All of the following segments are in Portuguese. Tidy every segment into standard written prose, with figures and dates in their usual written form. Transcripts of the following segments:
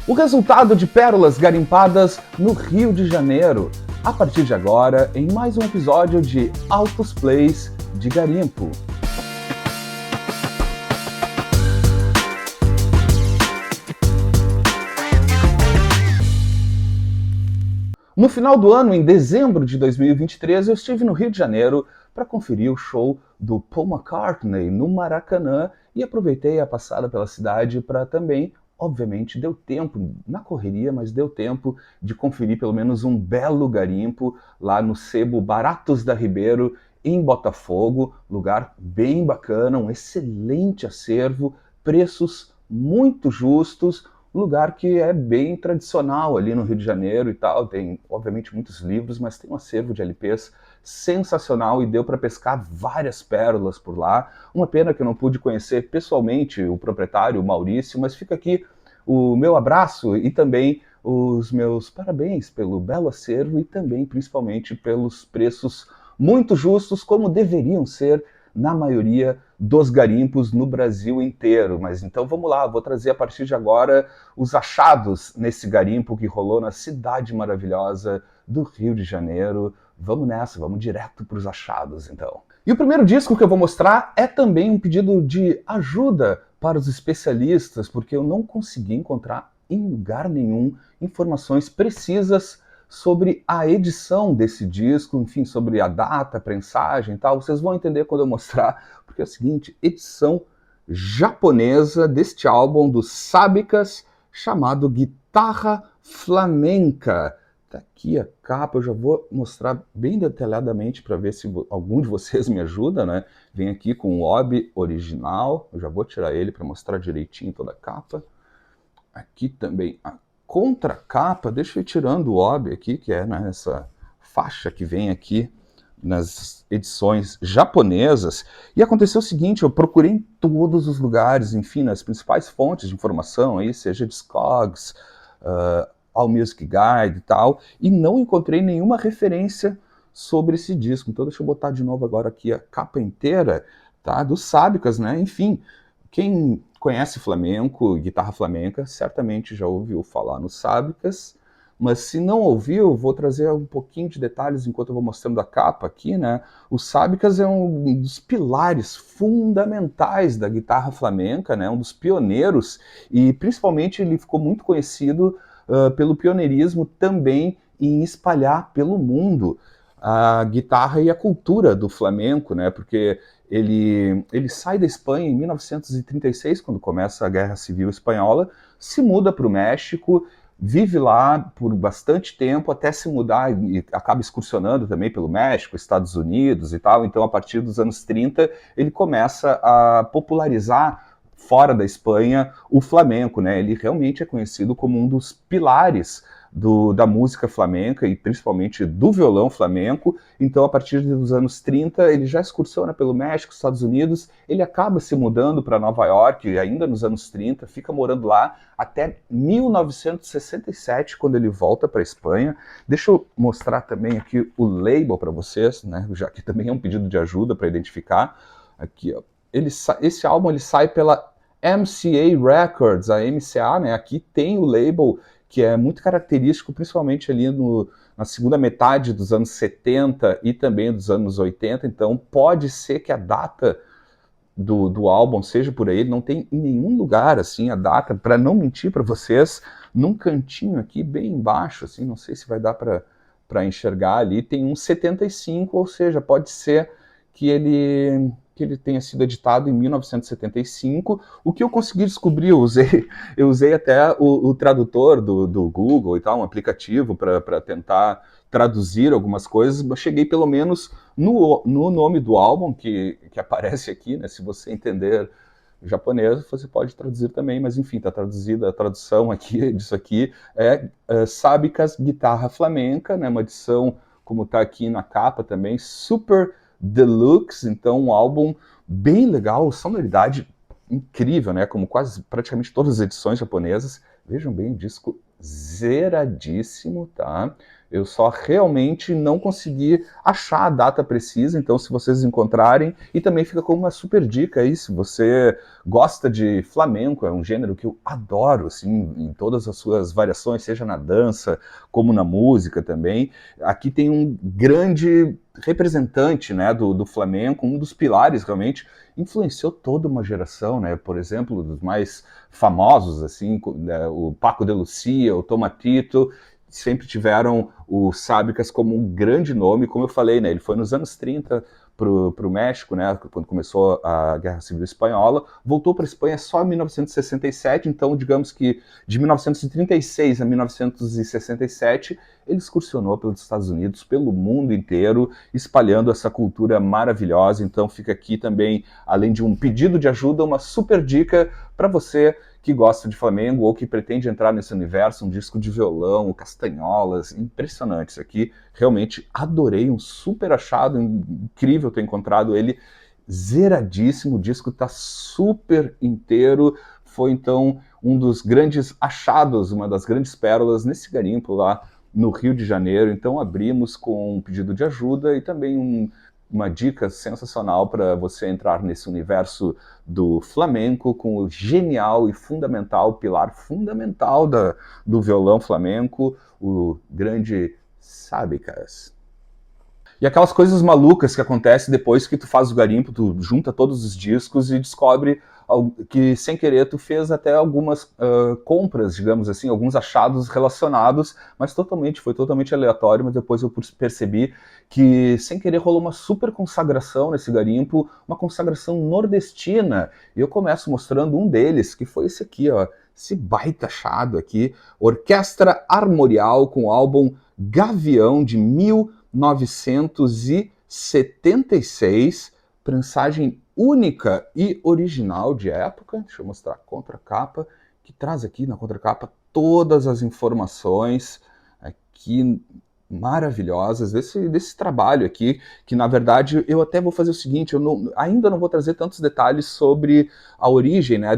O resultado de pérolas garimpadas no Rio de Janeiro, a partir de agora, em mais um episódio de Altos Plays de Garimpo. No final do ano, em dezembro de 2023, eu estive no Rio de Janeiro para conferir o show do Paul McCartney no Maracanã e aproveitei a passada pela cidade para também, obviamente, deu tempo, na correria, mas deu tempo de conferir pelo menos um belo garimpo lá no Sebo Baratos da Ribeiro, em Botafogo, lugar bem bacana, um excelente acervo, preços muito justos, lugar que é bem tradicional ali no Rio de Janeiro e tal, tem obviamente muitos livros, mas tem um acervo de LPs sensacional e deu para pescar várias pérolas por lá. Uma pena que eu não pude conhecer pessoalmente o proprietário, o Maurício, mas fica aqui o meu abraço e também os meus parabéns pelo belo acervo e também, principalmente, pelos preços muito justos, como deveriam ser na maioria dos garimpos no Brasil inteiro. Mas então vamos lá, vou trazer a partir de agora os achados nesse garimpo que rolou na cidade maravilhosa do Rio de Janeiro. Vamos nessa, vamos direto para os achados então. E o primeiro disco que eu vou mostrar é também um pedido de ajuda para os especialistas, porque eu não consegui encontrar em lugar nenhum informações precisas sobre a edição desse disco, enfim, sobre a data, a prensagem e tal. Vocês vão entender quando eu mostrar, porque é o seguinte, edição japonesa deste álbum dos Sábicas, chamado Guitarra Flamenca. Tá aqui a capa, eu já vou mostrar bem detalhadamente para ver se algum de vocês me ajuda, né? Vem aqui com o OB original, eu já vou tirar ele para mostrar direitinho toda a capa. Aqui também a contracapa, deixa eu ir tirando o OB aqui, que é, né, essa faixa que vem aqui nas edições japonesas. E aconteceu o seguinte, eu procurei em todos os lugares, enfim, nas principais fontes de informação, aí, seja Discogs, AllMusic Guide e tal, e não encontrei nenhuma referência sobre esse disco. Então deixa eu botar de novo agora aqui a capa inteira, tá, dos Sábicas, né, enfim. Quem conhece flamenco, guitarra flamenca, certamente já ouviu falar nos Sábicas, mas se não ouviu, vou trazer um pouquinho de detalhes enquanto eu vou mostrando a capa aqui, né? O Sábicas é um dos pilares fundamentais da guitarra flamenca, né? Um dos pioneiros, e principalmente ele ficou muito conhecido pelo pioneirismo também em espalhar pelo mundo a guitarra e a cultura do flamenco, né? Porque ele sai da Espanha em 1936, quando começa a Guerra Civil Espanhola, se muda para o México, vive lá por bastante tempo, até se mudar e acaba excursionando também pelo México, Estados Unidos e tal. Então, a partir dos anos 30, ele começa a popularizar fora da Espanha o flamenco, né? Ele realmente é conhecido como um dos pilares da música flamenca e principalmente do violão flamenco. Então, a partir dos anos 30, ele já excursiona pelo México, Estados Unidos, ele acaba se mudando para Nova York, ainda nos anos 30, fica morando lá até 1967, quando ele volta para a Espanha. Deixa eu mostrar também aqui o label para vocês, né? Já que também é um pedido de ajuda para identificar. Aqui, ó. Esse álbum ele sai pela MCA Records, a MCA, né? Aqui tem o label que é muito característico, principalmente ali na segunda metade dos anos 70 e também dos anos 80, então pode ser que a data do álbum seja por aí, não tem em nenhum lugar assim a data, para não mentir para vocês, num cantinho aqui bem embaixo, assim, não sei se vai dar para enxergar ali, tem um 75, ou seja, pode ser que ele tenha sido editado em 1975. O que eu consegui descobrir, eu usei até o tradutor do Google e tal, um aplicativo para tentar traduzir algumas coisas, mas cheguei pelo menos no nome do álbum que aparece aqui, né? Se você entender japonês, você pode traduzir também, mas enfim, está traduzida, a tradução aqui disso aqui é Sábicas Guitarra Flamenca, né? Uma edição, como está aqui na capa também, super deluxe, então um álbum bem legal, sonoridade incrível, né? Como quase praticamente todas as edições japonesas. Vejam bem, o disco zeradíssimo, tá? Eu só realmente não consegui achar a data precisa, então se vocês encontrarem, e também fica como uma super dica aí, se você gosta de flamenco, é um gênero que eu adoro, assim, em todas as suas variações, seja na dança, como na música também. Aqui tem um grande representante, né, do flamenco, um dos pilares realmente, influenciou toda uma geração, né? Por exemplo, dos mais famosos, assim, né, o Paco de Lucia, o Tomatito, sempre tiveram o Sábicas como um grande nome, como eu falei, né? Ele foi nos anos 30 para o México, né? Quando começou a Guerra Civil Espanhola, voltou para a Espanha só em 1967, então digamos que de 1936 a 1967 ele excursionou pelos Estados Unidos, pelo mundo inteiro, espalhando essa cultura maravilhosa. Então fica aqui também, além de um pedido de ajuda, uma super dica para você que gosta de Flamengo ou que pretende entrar nesse universo, um disco de violão, castanholas, impressionante isso aqui. Realmente adorei, um super achado, incrível ter encontrado ele zeradíssimo, o disco está super inteiro. Foi então um dos grandes achados, uma das grandes pérolas nesse garimpo lá no Rio de Janeiro. Então abrimos com um pedido de ajuda e também uma dica sensacional para você entrar nesse universo do flamenco com o genial e fundamental, pilar fundamental do violão flamenco, o grande Sábicas. E aquelas coisas malucas que acontecem depois que tu faz o garimpo, tu junta todos os discos e descobre que sem querer tu fez até algumas compras, digamos assim, alguns achados relacionados, mas foi totalmente aleatório, mas depois eu percebi que sem querer rolou uma super consagração nesse garimpo, uma consagração nordestina, e eu começo mostrando um deles, que foi esse aqui, ó, esse baita achado aqui, Orquestra Armorial com o álbum Gavião de 1976, prensagem única e original de época. Deixa eu mostrar a contracapa, que traz aqui na contracapa todas as informações aqui maravilhosas desse trabalho aqui, que na verdade eu até vou fazer o seguinte, ainda não vou trazer tantos detalhes sobre a origem, né,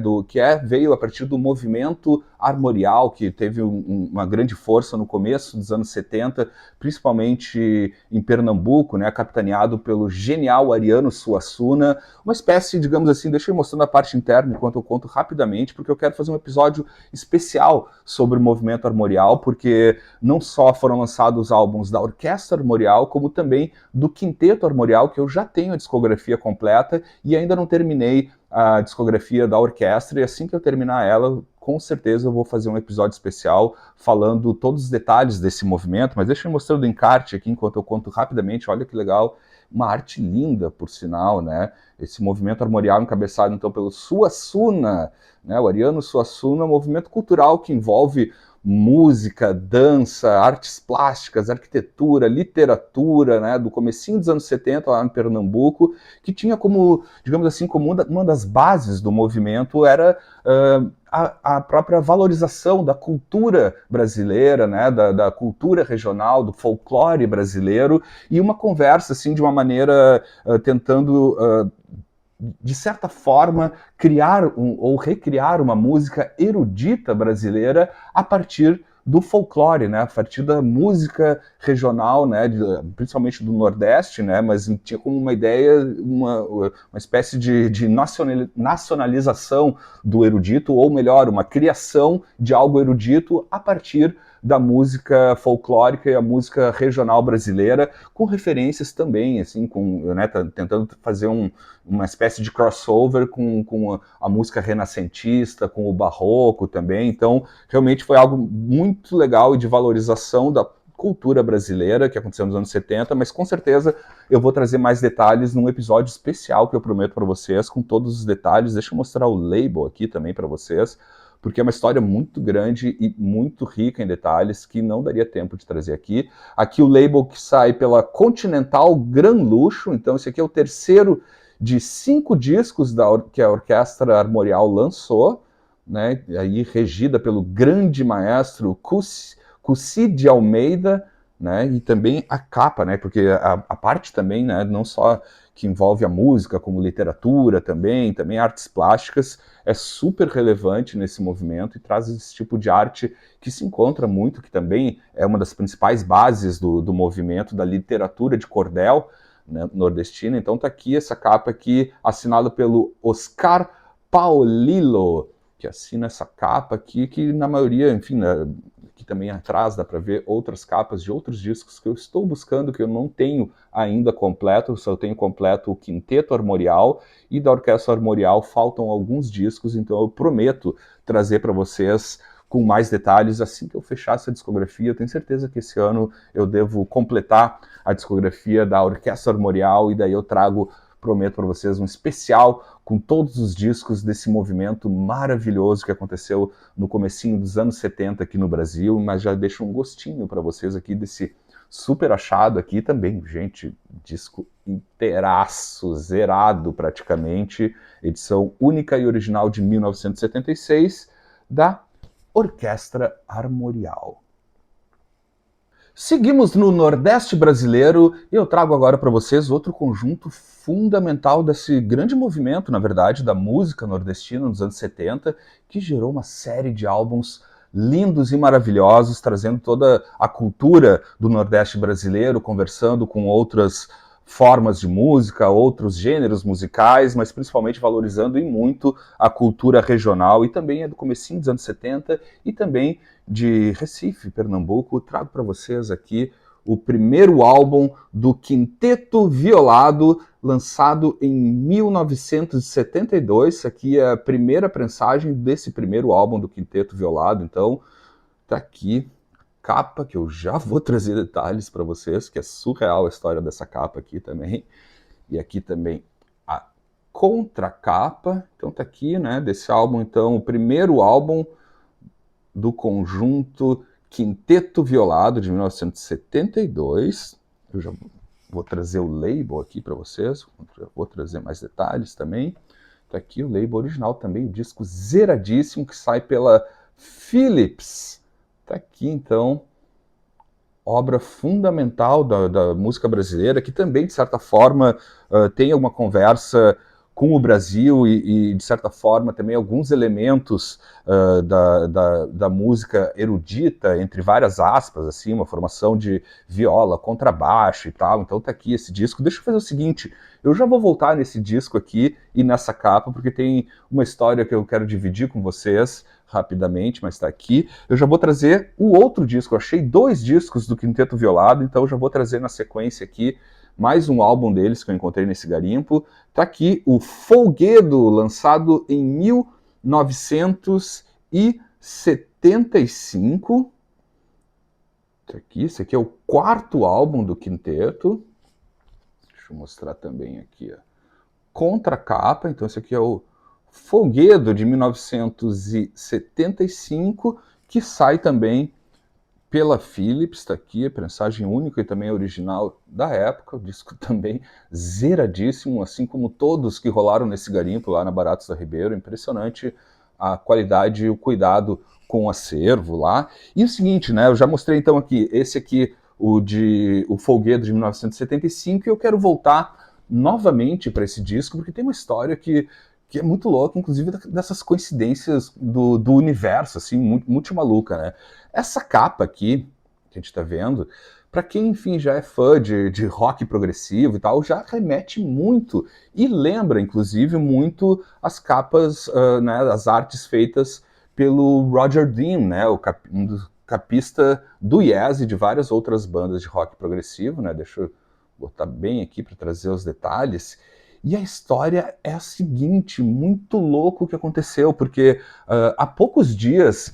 veio a partir do movimento armorial, que teve uma grande força no começo dos anos 70, principalmente em Pernambuco, né, capitaneado pelo genial Ariano Suassuna, uma espécie, digamos assim, deixa eu ir mostrando a parte interna enquanto eu conto rapidamente, porque eu quero fazer um episódio especial sobre o movimento armorial, porque não só foram lançados álbuns da Orquestra Armorial, como também do Quinteto Armorial, que eu já tenho a discografia completa e ainda não terminei a discografia da orquestra, e assim que eu terminar ela, com certeza eu vou fazer um episódio especial falando todos os detalhes desse movimento, mas deixa eu mostrar o encarte aqui enquanto eu conto rapidamente. Olha que legal, uma arte linda, por sinal, né? Esse movimento armorial encabeçado então pelo Suassuna, né? O Ariano Suassuna, um movimento cultural que envolve música, dança, artes plásticas, arquitetura, literatura, né, do comecinho dos anos 70 lá em Pernambuco, que tinha como, digamos assim, como uma das bases do movimento era a própria valorização da cultura brasileira, né, da cultura regional, do folclore brasileiro, e uma conversa assim de uma maneira tentando de certa forma, criar ou recriar uma música erudita brasileira a partir do folclore, né, a partir da música regional, né, principalmente do Nordeste, né, mas tinha como uma ideia, uma espécie de nacionalização do erudito, ou melhor, uma criação de algo erudito a partir da música folclórica e a música regional brasileira, com referências também, assim, né, tentando fazer uma espécie de crossover com a música renascentista, com o barroco também. Então, realmente foi algo muito legal e de valorização da cultura brasileira que aconteceu nos anos 70, mas com certeza eu vou trazer mais detalhes num episódio especial que eu prometo para vocês, com todos os detalhes. Deixa eu mostrar o label aqui também para vocês, porque é uma história muito grande e muito rica em detalhes que não daria tempo de trazer aqui. Aqui o label que sai pela Continental Gran Luxo, então esse aqui é o terceiro de 5 discos que a Orquestra Armorial lançou, né, aí regida pelo grande maestro Cussi de Almeida, né, e também a capa, né, porque a parte também, né, não só que envolve a música, como literatura também artes plásticas, é super relevante nesse movimento e traz esse tipo de arte que se encontra muito, que também é uma das principais bases do movimento da literatura de cordel, né, nordestina. Então tá aqui essa capa aqui, assinada pelo Oscar Paolillo, que assina essa capa aqui, que na maioria, enfim, né, aqui também atrás dá para ver outras capas de outros discos que eu estou buscando, que eu não tenho ainda completo, só tenho completo o Quinteto Armorial, e da Orquestra Armorial faltam alguns discos, então eu prometo trazer para vocês com mais detalhes assim que eu fechar essa discografia. Eu tenho certeza que esse ano eu devo completar a discografia da Orquestra Armorial, e daí eu trago, prometo para vocês, um especial com todos os discos desse movimento maravilhoso que aconteceu no comecinho dos anos 70 aqui no Brasil, mas já deixo um gostinho para vocês aqui desse super achado aqui também, gente, disco inteiraço, zerado praticamente, edição única e original de 1976, da Orquestra Armorial. Seguimos no Nordeste brasileiro e eu trago agora para vocês outro conjunto fundamental desse grande movimento, na verdade, da música nordestina nos anos 70, que gerou uma série de álbuns lindos e maravilhosos, trazendo toda a cultura do Nordeste brasileiro, conversando com outras formas de música, outros gêneros musicais, mas principalmente valorizando e muito a cultura regional, e também é do comecinho dos anos 70 e também de Recife, Pernambuco. Trago para vocês aqui o primeiro álbum do Quinteto Violado, lançado em 1972. Isso aqui é a primeira prensagem desse primeiro álbum do Quinteto Violado, então tá aqui capa, que eu já vou trazer detalhes para vocês, que é surreal a história dessa capa aqui também. E aqui também a contracapa. Então tá aqui, né, desse álbum, então, o primeiro álbum do conjunto Quinteto Violado, de 1972. Eu já vou trazer o label aqui para vocês, vou trazer mais detalhes também. Tá aqui o label original também, o disco zeradíssimo, que sai pela Philips. Tá aqui, então, obra fundamental da música brasileira, que também, de certa forma, tem alguma conversa com o Brasil e, de certa forma, também alguns elementos da música erudita, entre várias aspas, assim, uma formação de viola, contrabaixo e tal. Então tá aqui esse disco. Deixa eu fazer o seguinte, eu já vou voltar nesse disco aqui e nessa capa, porque tem uma história que eu quero dividir com vocês rapidamente, mas está aqui. Eu já vou trazer o outro disco. Eu achei 2 discos do Quinteto Violado, então eu já vou trazer na sequência aqui mais um álbum deles que eu encontrei nesse garimpo. Tá aqui o Folguedo, lançado em 1975. Tá aqui, esse aqui é o 4º álbum do Quinteto. Deixa eu mostrar também aqui a contracapa. Então esse aqui é o Folguedo, de 1975, que sai também pela Philips. Está aqui, a prensagem única e também original da época, o disco também zeradíssimo, assim como todos que rolaram nesse garimpo lá na Baratos da Ribeiro. Impressionante a qualidade e o cuidado com o acervo lá. E o seguinte, né, eu já mostrei então aqui, esse aqui, o Folguedo de 1975, e eu quero voltar novamente para esse disco, porque tem uma história que é muito louca, inclusive dessas coincidências do universo, assim, muito maluca, né? Essa capa aqui, que a gente tá vendo, para quem, enfim, já é fã de rock progressivo e tal, já remete muito, e lembra, inclusive, muito as capas, né, as artes feitas pelo Roger Dean, né, um dos capista do Yes e de várias outras bandas de rock progressivo, né? Deixa eu botar bem aqui para trazer os detalhes. E a história é a seguinte, muito louco o que aconteceu, porque há poucos dias,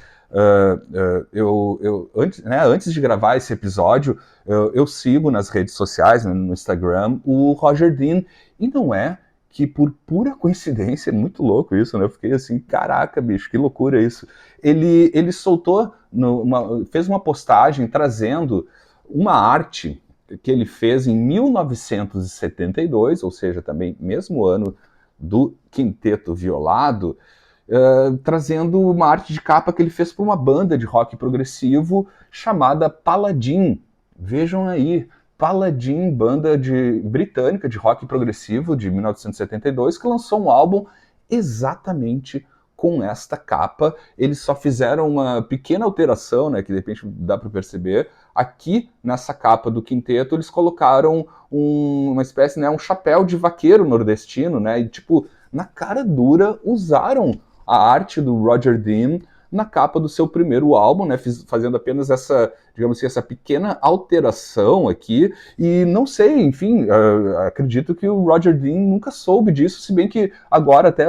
antes de gravar esse episódio, eu sigo nas redes sociais, né, no Instagram, o Roger Dean, e não é que por pura coincidência, é muito louco isso, né? Eu fiquei assim, caraca, bicho, que loucura isso. Ele soltou, fez uma postagem trazendo uma arte que ele fez em 1972, ou seja, também mesmo ano do Quinteto Violado, trazendo uma arte de capa que ele fez para uma banda de rock progressivo chamada Paladin. Vejam aí, Paladin, banda britânica de rock progressivo de 1972, que lançou um álbum exatamente com esta capa. Eles só fizeram uma pequena alteração, né, que de repente dá para perceber. Aqui, nessa capa do quinteto, eles colocaram uma espécie, né, um chapéu de vaqueiro nordestino, né, e tipo, na cara dura, usaram a arte do Roger Dean na capa do seu primeiro álbum, né, fazendo apenas essa, digamos assim, essa pequena alteração aqui, e não sei, enfim, acredito que o Roger Dean nunca soube disso, se bem que agora, até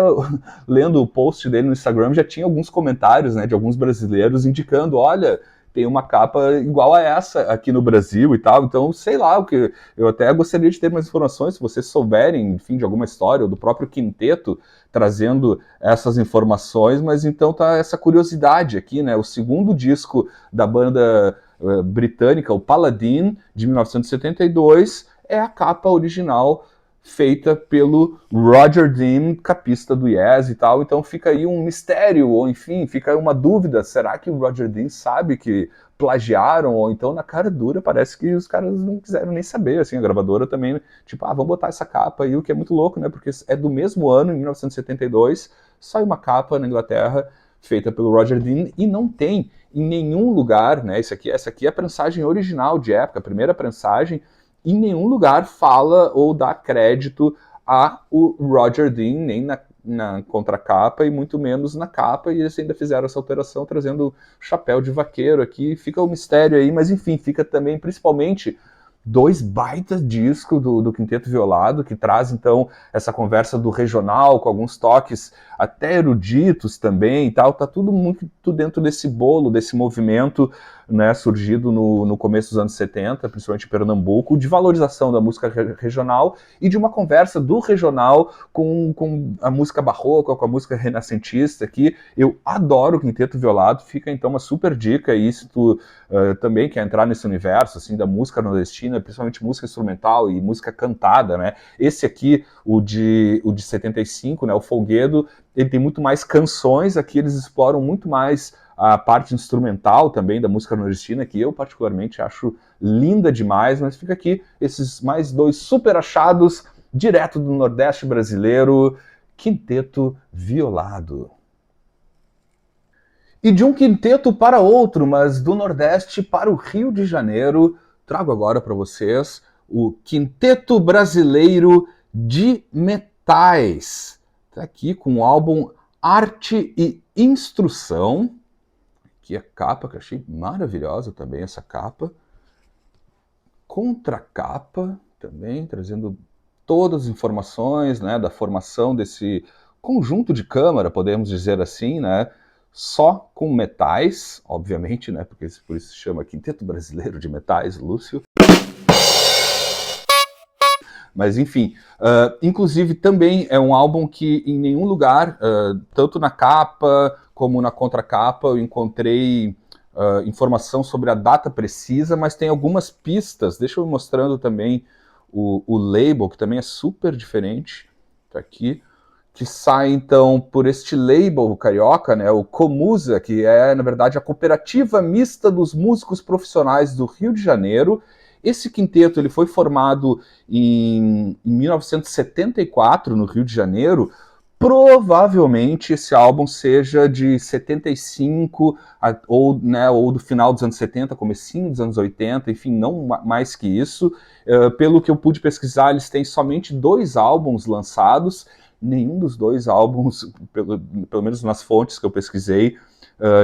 lendo o post dele no Instagram, já tinha alguns comentários, né, de alguns brasileiros indicando, olha, tem uma capa igual a essa aqui no Brasil e tal, então sei lá, o que eu até gostaria de ter mais informações, se vocês souberem, enfim, de alguma história, ou do próprio quinteto trazendo essas informações, mas então tá essa curiosidade aqui, né, o segundo disco da banda britânica, o Paladin, de 1972, é a capa original feita pelo Roger Dean, capista do Yes e tal, então fica aí um mistério, ou enfim, fica uma dúvida, será que o Roger Dean sabe que plagiaram, ou então na cara dura parece que os caras não quiseram nem saber, assim, a gravadora também, tipo, vamos botar essa capa aí, o que é muito louco, né, porque é do mesmo ano, em 1972, sai uma capa na Inglaterra, feita pelo Roger Dean, e não tem em nenhum lugar, né, essa aqui é a prensagem original de época, a primeira prensagem, em nenhum lugar fala ou dá crédito a o Roger Dean, nem na contracapa e muito menos na capa, e eles ainda fizeram essa alteração trazendo chapéu de vaqueiro aqui, fica um mistério aí, mas enfim, fica também principalmente dois baitas discos do Quinteto Violado, que traz então essa conversa do regional, com alguns toques até eruditos também e tal, tá tudo muito dentro desse bolo, desse movimento, né, surgido no começo dos anos 70, principalmente em Pernambuco, de valorização da música regional e de uma conversa do regional com a música barroca, com a música renascentista, que eu adoro o Quinteto Violado, fica então uma super dica aí, se tu também quer entrar nesse universo, assim, da música nordestina, principalmente música instrumental e música cantada, né, esse aqui, o de 75, né, o Folguedo, ele tem muito mais canções, aqui eles exploram muito mais a parte instrumental também da música nordestina, que eu particularmente acho linda demais, mas fica aqui esses mais dois super achados, direto do Nordeste brasileiro, Quinteto Violado. E de um quinteto para outro, mas do Nordeste para o Rio de Janeiro, trago agora para vocês o Quinteto Brasileiro de Metais. Está aqui com o álbum Arte e Instrução. Aqui a capa, que eu achei maravilhosa também, essa capa. Contracapa também, trazendo todas as informações, né, da formação desse conjunto de câmara, podemos dizer assim, né, só com metais, obviamente, né, porque por isso se chama Quinteto Brasileiro de Metais, Lúcio. Mas enfim, inclusive também é um álbum que em nenhum lugar, tanto na capa como na contracapa, eu encontrei informação sobre a data precisa, mas tem algumas pistas. Deixa eu ir mostrando também o label, que também é super diferente. Tá aqui. Que sai, então, por este label carioca, né, o Comusa, que é, na verdade, a Cooperativa Mista dos Músicos Profissionais do Rio de Janeiro. Esse quinteto ele foi formado em 1974, no Rio de Janeiro. Provavelmente esse álbum seja de 75, ou do final dos anos 70, comecinho dos anos 80, enfim, não mais que isso. Pelo que eu pude pesquisar, eles têm somente 2 álbuns lançados. Nenhum dos 2 álbuns, pelo menos nas fontes que eu pesquisei,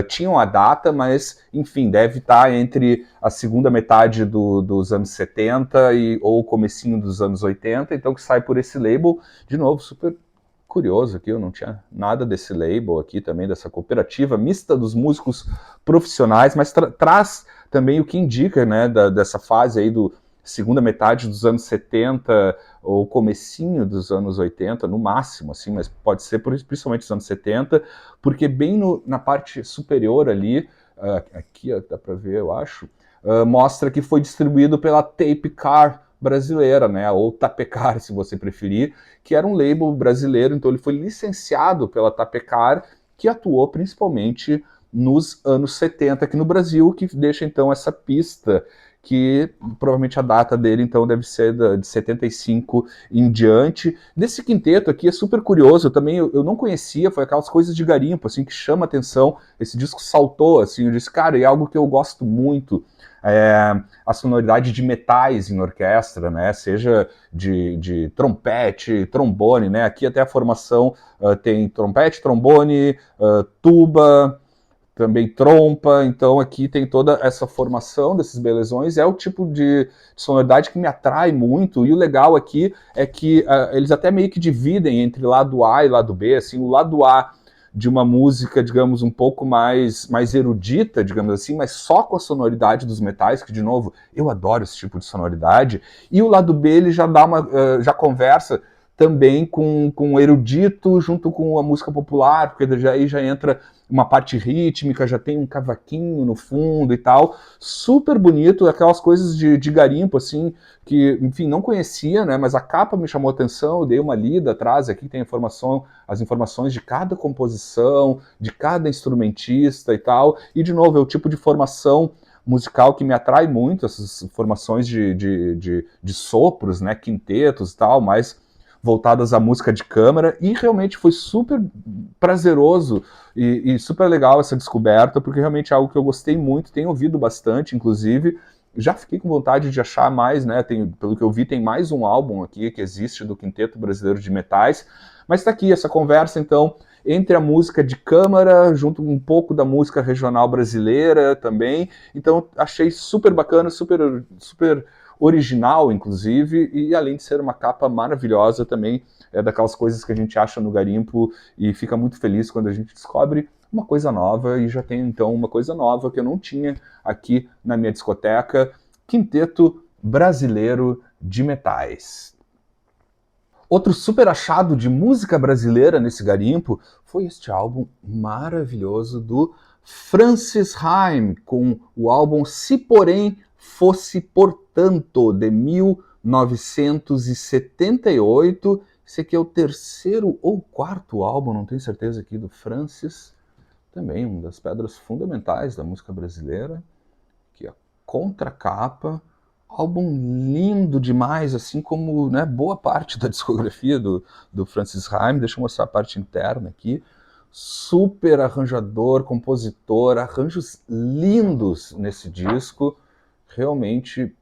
tinham a data, mas, enfim, deve estar entre a segunda metade dos anos 70 ou o comecinho dos anos 80, então que sai por esse label, de novo, super curioso aqui, eu não tinha nada desse label aqui também, dessa cooperativa mista dos músicos profissionais, mas traz também o que indica, né, dessa fase aí do segunda metade dos anos 70 ou comecinho dos anos 80, no máximo, assim, mas pode ser principalmente dos anos 70, porque bem na parte superior ali, aqui dá para ver, eu acho, mostra que foi distribuído pela Tape Car brasileira, né, ou Tapecar, se você preferir, que era um label brasileiro, então ele foi licenciado pela Tapecar, que atuou principalmente nos anos 70 aqui no Brasil, que deixa então essa pista que provavelmente a data dele, então, deve ser de 75 em diante. Desse quinteto aqui é super curioso, eu não conhecia, foi aquelas coisas de garimpo, assim, que chama atenção. Esse disco saltou, assim, eu disse, cara, é algo que eu gosto muito, a sonoridade de metais em orquestra, né, seja de trompete, trombone, né, aqui até a formação tem trompete, trombone, tuba, também trompa, então aqui tem toda essa formação desses belezões, é o tipo de sonoridade que me atrai muito, e o legal aqui é que eles até meio que dividem entre lado A e lado B, assim, o lado A de uma música, digamos, um pouco mais erudita, digamos assim, mas só com a sonoridade dos metais, que, de novo, eu adoro esse tipo de sonoridade, e o lado B ele já dá já conversa também com o erudito junto com a música popular, porque aí já entra uma parte rítmica, já tem um cavaquinho no fundo e tal, super bonito, aquelas coisas de garimpo, assim, que, enfim, não conhecia, né, mas a capa me chamou a atenção, eu dei uma lida atrás, aqui tem as informações de cada composição, de cada instrumentista e tal, e, de novo, é o tipo de formação musical que me atrai muito, essas formações de sopros, né, quintetos e tal, mais voltadas à música de câmara, e realmente foi super prazeroso e super legal essa descoberta, porque realmente é algo que eu gostei muito, tenho ouvido bastante, inclusive, já fiquei com vontade de achar mais, né, pelo que eu vi, tem mais um álbum aqui que existe do Quinteto Brasileiro de Metais, mas está aqui essa conversa, então, entre a música de câmara, junto com um pouco da música regional brasileira também, então achei super bacana, super original, inclusive, e além de ser uma capa maravilhosa também, é daquelas coisas que a gente acha no garimpo e fica muito feliz quando a gente descobre uma coisa nova, e já tem então uma coisa nova que eu não tinha aqui na minha discoteca, Quinteto Brasileiro de Metais. Outro super achado de música brasileira nesse garimpo foi este álbum maravilhoso do Francis Haim, com o álbum Se Porém Fosse Portanto, de 1978. Esse aqui é o terceiro ou quarto álbum, não tenho certeza aqui, do Francis. Também uma das pedras fundamentais da música brasileira. Aqui a contracapa. Álbum lindo demais, assim como, né, boa parte da discografia do Francis Haim. Deixa eu mostrar a parte interna aqui. Super arranjador, compositor, arranjos lindos nesse disco. Realmente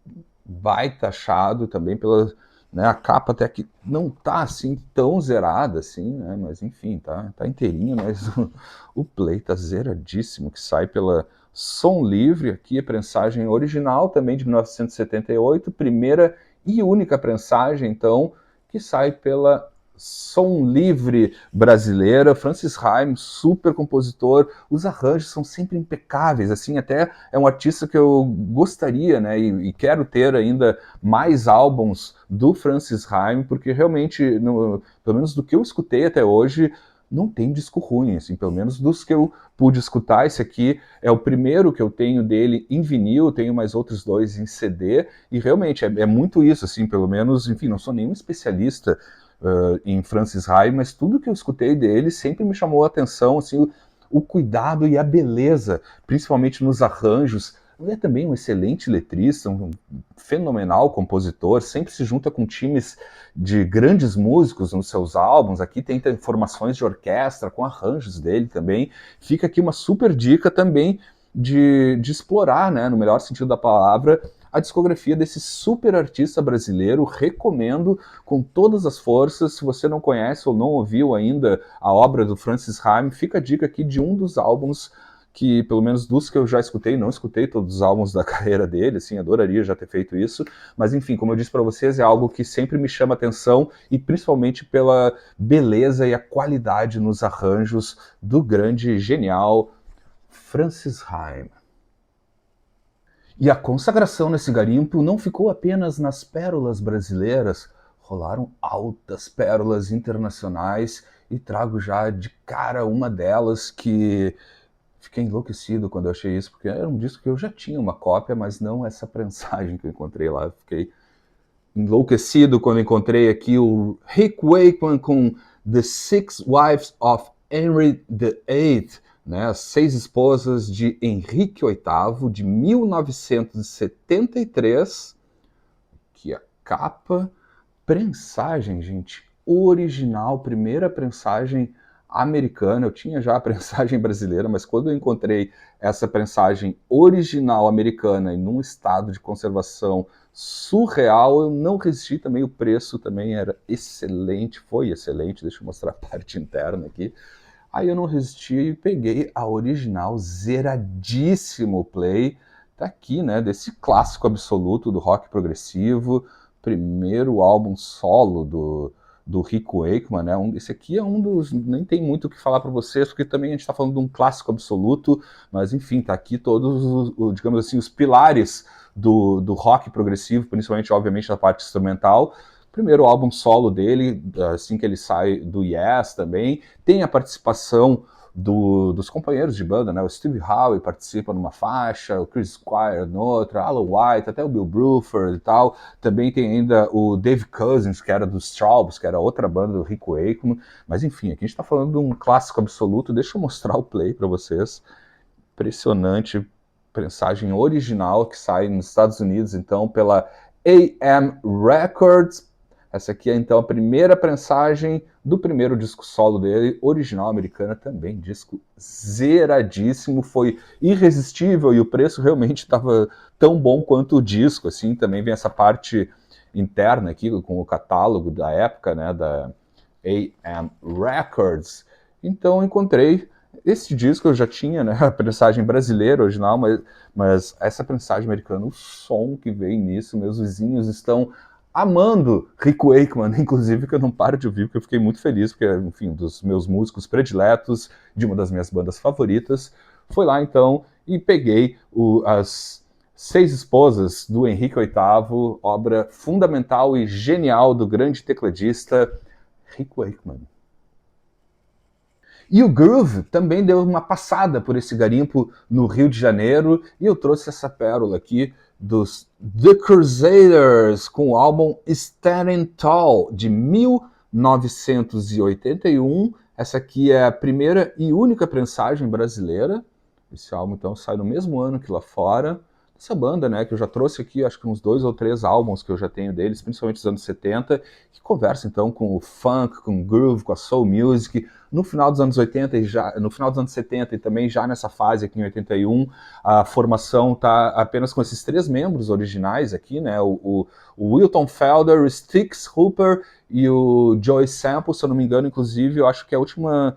baita achado também pela, né, a capa até que não tá assim tão zerada assim, né, mas enfim, tá inteirinha, mas o play tá zeradíssimo, que sai pela Som Livre, aqui a prensagem original também de 1978, primeira e única prensagem, então, que sai pela Som Livre brasileira. Francis Haim, super compositor, os arranjos são sempre impecáveis, assim, até é um artista que eu gostaria, né, e quero ter ainda mais álbuns do Francis Haim, porque realmente, pelo menos do que eu escutei até hoje, não tem disco ruim, assim, pelo menos dos que eu pude escutar. Esse aqui é o primeiro que eu tenho dele em vinil, tenho mais outros dois em CD, e realmente é muito isso, assim, pelo menos, enfim, não sou nenhum especialista em Francis Haim, mas tudo que eu escutei dele sempre me chamou a atenção, assim, o cuidado e a beleza, principalmente nos arranjos. Ele é também um excelente letrista, um fenomenal compositor, sempre se junta com times de grandes músicos nos seus álbuns. Aqui tem formações de orquestra com arranjos dele também. Fica aqui uma super dica também de explorar, né, no melhor sentido da palavra, a discografia desse super artista brasileiro. Recomendo com todas as forças. Se você não conhece ou não ouviu ainda a obra do Francis Haim, fica a dica aqui de um dos álbuns que, pelo menos dos que eu já escutei, não escutei todos os álbuns da carreira dele, assim, adoraria já ter feito isso, mas enfim, como eu disse para vocês, é algo que sempre me chama atenção, e principalmente pela beleza e a qualidade nos arranjos do grande e genial Francis Haim. E a consagração nesse garimpo não ficou apenas nas pérolas brasileiras, rolaram altas pérolas internacionais, e trago já de cara uma delas que fiquei enlouquecido quando eu achei isso, porque era um disco que eu já tinha uma cópia, mas não essa prensagem que eu encontrei lá. Fiquei enlouquecido quando encontrei aqui o Rick Wakeman com The Six Wives of Henry VIII, né, As Seis Esposas de Henrique VIII, de 1973, que é a capa, prensagem, gente, original, primeira prensagem americana. Eu tinha já a prensagem brasileira, mas quando eu encontrei essa prensagem original americana e num estado de conservação surreal, eu não resisti também. O preço também era excelente, foi excelente. Deixa eu mostrar a parte interna aqui. Aí eu não resisti e peguei a original, zeradíssimo play. Tá aqui, né, desse clássico absoluto do rock progressivo, primeiro álbum solo do Rick Wakeman, né? Esse aqui é um dos... nem tem muito o que falar para vocês, porque também a gente está falando de um clássico absoluto, mas enfim, tá aqui todos os, digamos assim, os pilares do rock progressivo, principalmente, obviamente, na parte instrumental. Primeiro álbum solo dele, assim que ele sai do Yes também, tem a participação dos companheiros de banda, né? O Steve Howe participa numa faixa, o Chris Squire noutra, Alan White, até o Bill Bruford e tal. Também tem ainda o Dave Cousins, que era dos Strawbs, que era outra banda do Rick Wakeman. Mas enfim, aqui a gente está falando de um clássico absoluto. Deixa eu mostrar o play para vocês. Impressionante, prensagem original que sai nos Estados Unidos, então, pela AM Records. Essa aqui é, então, a primeira prensagem do primeiro disco solo dele, original americana também, disco zeradíssimo, foi irresistível e o preço realmente estava tão bom quanto o disco, assim. Também vem essa parte interna aqui com o catálogo da época, né, da AM Records. Então encontrei esse disco. Eu já tinha, né, a prensagem brasileira original, mas essa prensagem americana, o som que vem nisso, meus vizinhos estão amando Rick Wakeman, inclusive, que eu não paro de ouvir, porque eu fiquei muito feliz, porque, enfim, dos meus músicos prediletos, de uma das minhas bandas favoritas. Foi lá, então, e peguei as Seis Esposas do Henrique VIII, obra fundamental e genial do grande tecladista Rick Wakeman. E o Groove também deu uma passada por esse garimpo no Rio de Janeiro, e eu trouxe essa pérola aqui dos The Crusaders, com o álbum Standing Tall, de 1981. Essa aqui é a primeira e única prensagem brasileira. Esse álbum, então, sai no mesmo ano que lá fora. Essa banda, né, que eu já trouxe aqui, acho que uns 2 ou 3 álbuns que eu já tenho deles, principalmente dos anos 70, que conversa, então, com o funk, com o groove, com a soul music. No final dos anos 80 e já, no final dos anos 70 e também já nessa fase aqui em 81, a formação tá apenas com esses 3 membros originais aqui, né, o Wilton Felder, o Styx Hooper e o Joey Sample, se eu não me engano. Inclusive, eu acho que a última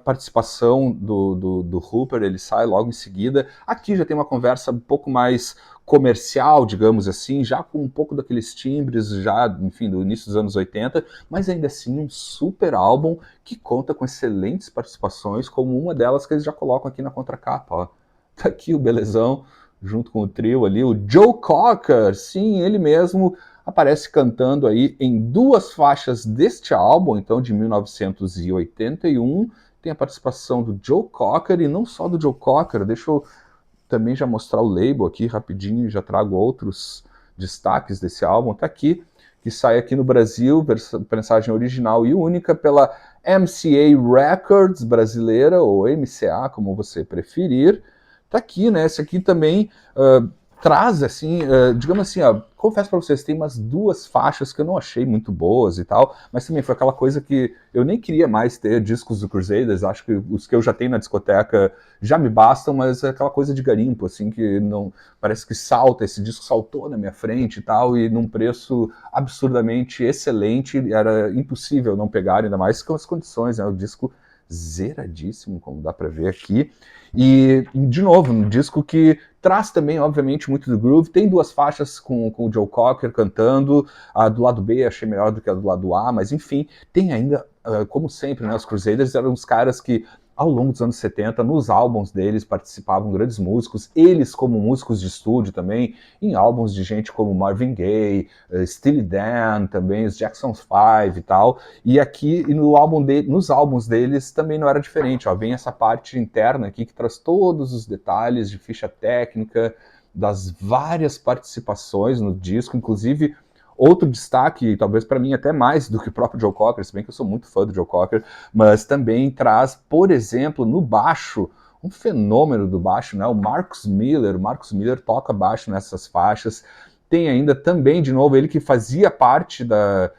participação do Hooper, ele sai logo em seguida. Aqui já tem uma conversa um pouco mais comercial, digamos assim, já com um pouco daqueles timbres, já, enfim, do início dos anos 80, mas ainda assim um super álbum que conta com excelentes participações, como uma delas que eles já colocam aqui na contracapa, ó. Tá aqui o belezão, junto com o trio ali, o Joe Cocker, sim, ele mesmo, aparece cantando aí em 2 faixas deste álbum, então, de 1981. Tem a participação do Joe Cocker, e não só do Joe Cocker. Deixa eu também já mostrar o label aqui rapidinho, já trago outros destaques desse álbum. Tá aqui, que sai aqui no Brasil, prensagem original e única pela MCA Records brasileira, ou MCA, como você preferir. Tá aqui, né? Esse aqui também traz, assim, digamos assim, confesso para vocês, tem umas 2 faixas que eu não achei muito boas e tal, mas também foi aquela coisa que eu nem queria mais ter discos do Crusaders. Acho que os que eu já tenho na discoteca já me bastam, mas é aquela coisa de garimpo, assim, que não parece que salta, esse disco saltou na minha frente e tal, e num preço absurdamente excelente, era impossível não pegar, ainda mais com as condições, né? O disco zeradíssimo, como dá para ver aqui. E, de novo, um disco que traz também, obviamente, muito do groove. Tem 2 faixas com o Joe Cocker cantando. A do lado B achei melhor do que a do lado A, mas enfim, tem ainda, como sempre, né, os Crusaders eram os caras que, ao longo dos anos 70, nos álbuns deles participavam grandes músicos, eles como músicos de estúdio também, em álbuns de gente como Marvin Gaye, Steely Dan, também os Jackson 5 e tal. E aqui, nos álbuns deles também não era diferente, ó. Vem essa parte interna aqui que traz todos os detalhes de ficha técnica, das várias participações no disco, inclusive Outro destaque, talvez para mim até mais do que o próprio Joe Cocker, se bem que eu sou muito fã do Joe Cocker, mas também traz, por exemplo, no baixo, um fenômeno do baixo, né? O Marcus Miller. O Marcus Miller toca baixo nessas faixas. Tem ainda também, de novo, ele que fazia parte da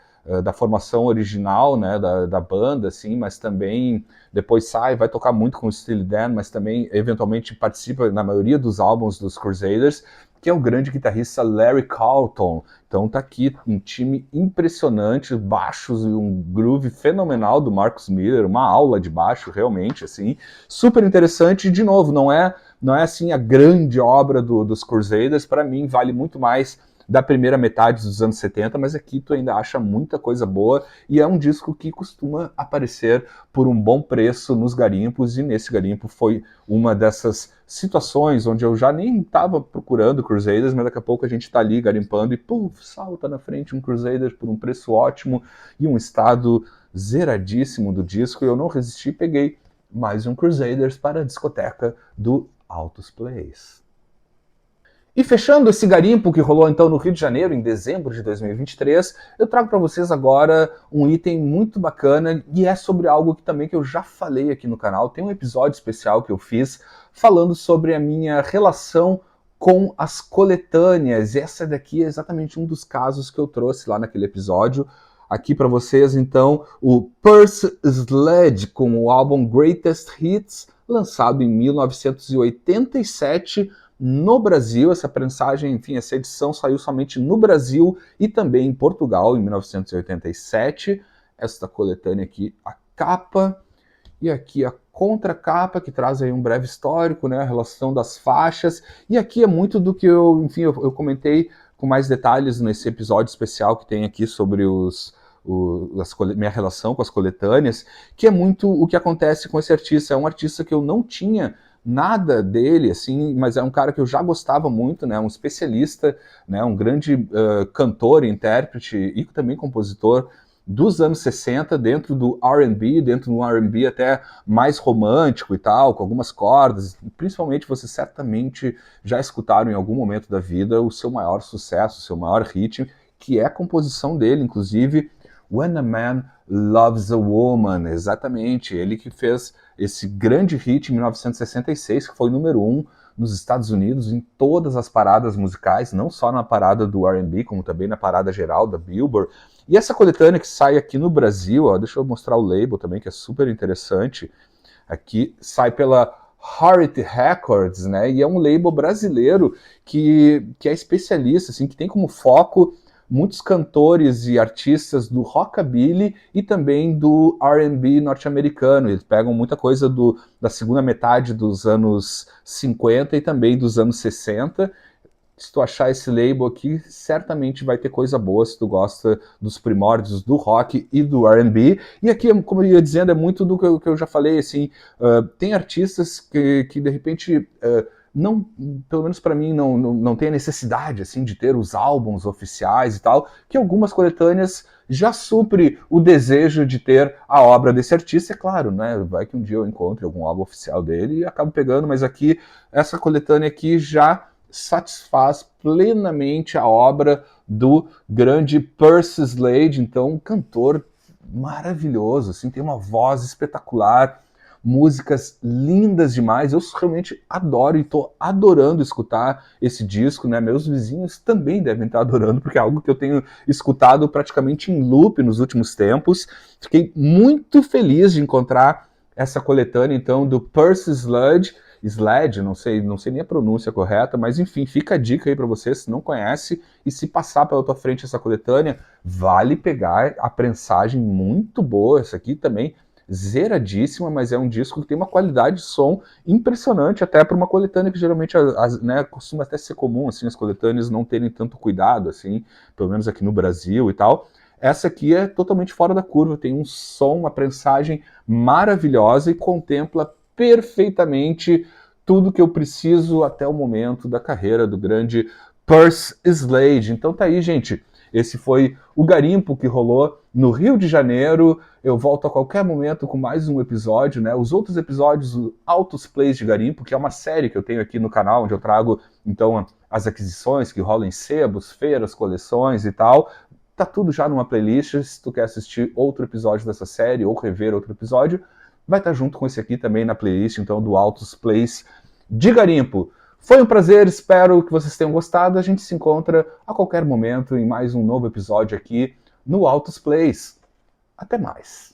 formação original, né, da banda, assim, mas também depois sai, vai tocar muito com o Steely Dan, mas também eventualmente participa na maioria dos álbuns dos Crusaders, que é o grande guitarrista Larry Carlton. Então tá aqui um time impressionante, baixos e um groove fenomenal do Marcus Miller, uma aula de baixo realmente, assim, super interessante. E de novo, não é assim a grande obra dos Crusaders, para mim vale muito mais da primeira metade dos anos 70, mas aqui tu ainda acha muita coisa boa, e é um disco que costuma aparecer por um bom preço nos garimpos, e nesse garimpo foi uma dessas situações onde eu já nem estava procurando Crusaders, mas daqui a pouco a gente está ali garimpando e puf, salta na frente um Crusaders por um preço ótimo e um estado zeradíssimo do disco, e eu não resisti e peguei mais um Crusaders para a discoteca do Altos Plays. E fechando esse garimpo que rolou então no Rio de Janeiro em dezembro de 2023, eu trago para vocês agora um item muito bacana, e é sobre algo que também que eu já falei aqui no canal. Tem um episódio especial que eu fiz falando sobre a minha relação com as coletâneas, e essa daqui é exatamente um dos casos que eu trouxe lá naquele episódio. Aqui para vocês então o Percy Sledge com o álbum Greatest Hits, lançado em 1987 no Brasil. Essa prensagem, enfim, essa edição saiu somente no Brasil e também em Portugal em 1987. Esta coletânea aqui, a capa, e aqui a contracapa, que traz aí um breve histórico, né, a relação das faixas, e aqui é muito do que eu comentei com mais detalhes nesse episódio especial que tem aqui sobre minha relação com as coletâneas, que é muito o que acontece com esse artista. É um artista que eu não tinha nada dele, assim, mas é um cara que eu já gostava muito, né, um especialista, né, um grande cantor, intérprete e também compositor dos anos 60, dentro do R&B, dentro do R&B até mais romântico e tal, com algumas cordas. Principalmente, vocês certamente já escutaram em algum momento da vida o seu maior sucesso, o seu maior hit, que é a composição dele, inclusive, When a Man Loves a Woman. Exatamente, ele que fez esse grande hit em 1966, que foi número 1 nos Estados Unidos, em todas as paradas musicais, não só na parada do R&B, como também na parada geral da Billboard. E essa coletânea que sai aqui no Brasil, ó, deixa eu mostrar o label também, que é super interessante. Aqui sai pela Harriet Records, né? E é um label brasileiro que é especialista, assim, que tem como foco muitos cantores e artistas do rockabilly e também do R&B norte-americano. Eles pegam muita coisa da segunda metade dos anos 50 e também dos anos 60. Se tu achar esse label aqui, certamente vai ter coisa boa se tu gosta dos primórdios do rock e do R&B. E aqui, como eu ia dizendo, é muito do que eu já falei, assim, tem artistas que de repente... não, pelo menos para mim, não tem a necessidade assim, de ter os álbuns oficiais e tal, que algumas coletâneas já supre o desejo de ter a obra desse artista. É claro, né? Vai que um dia eu encontre algum álbum oficial dele e acabo pegando, mas aqui, essa coletânea aqui já satisfaz plenamente a obra do grande Percy Sledge. Então, um cantor maravilhoso, assim, tem uma voz espetacular, músicas lindas demais. Eu realmente adoro e estou adorando escutar esse disco, né? Meus vizinhos também devem estar adorando, porque é algo que eu tenho escutado praticamente em loop nos últimos tempos. Fiquei muito feliz de encontrar essa coletânea, então, do Percy Sledge, não sei nem a pronúncia correta, mas enfim, fica a dica aí para você, se não conhece, e se passar pela tua frente essa coletânea, vale pegar a prensagem muito boa. Essa aqui também zeradíssima, mas é um disco que tem uma qualidade de som impressionante, até para uma coletânea que geralmente né, costuma até ser comum, assim, as coletâneas não terem tanto cuidado, assim, pelo menos aqui no Brasil e tal. Essa aqui é totalmente fora da curva, tem um som, uma prensagem maravilhosa e contempla perfeitamente tudo que eu preciso até o momento da carreira do grande Percy Sledge. Então tá aí, gente. Esse foi o garimpo que rolou no Rio de Janeiro. Eu volto a qualquer momento com mais um episódio, né? Os outros episódios, o Altos Plays de Garimpo, que é uma série que eu tenho aqui no canal, onde eu trago, então, as aquisições que rolam em sebos, feiras, coleções e tal. tá tudo já numa playlist. Se tu quer assistir outro episódio dessa série ou rever outro episódio, vai estar junto com esse aqui também na playlist, então, do Altos Plays de Garimpo. Foi um prazer, espero que vocês tenham gostado. A gente se encontra a qualquer momento em mais um novo episódio aqui no Altos Plays. Até mais.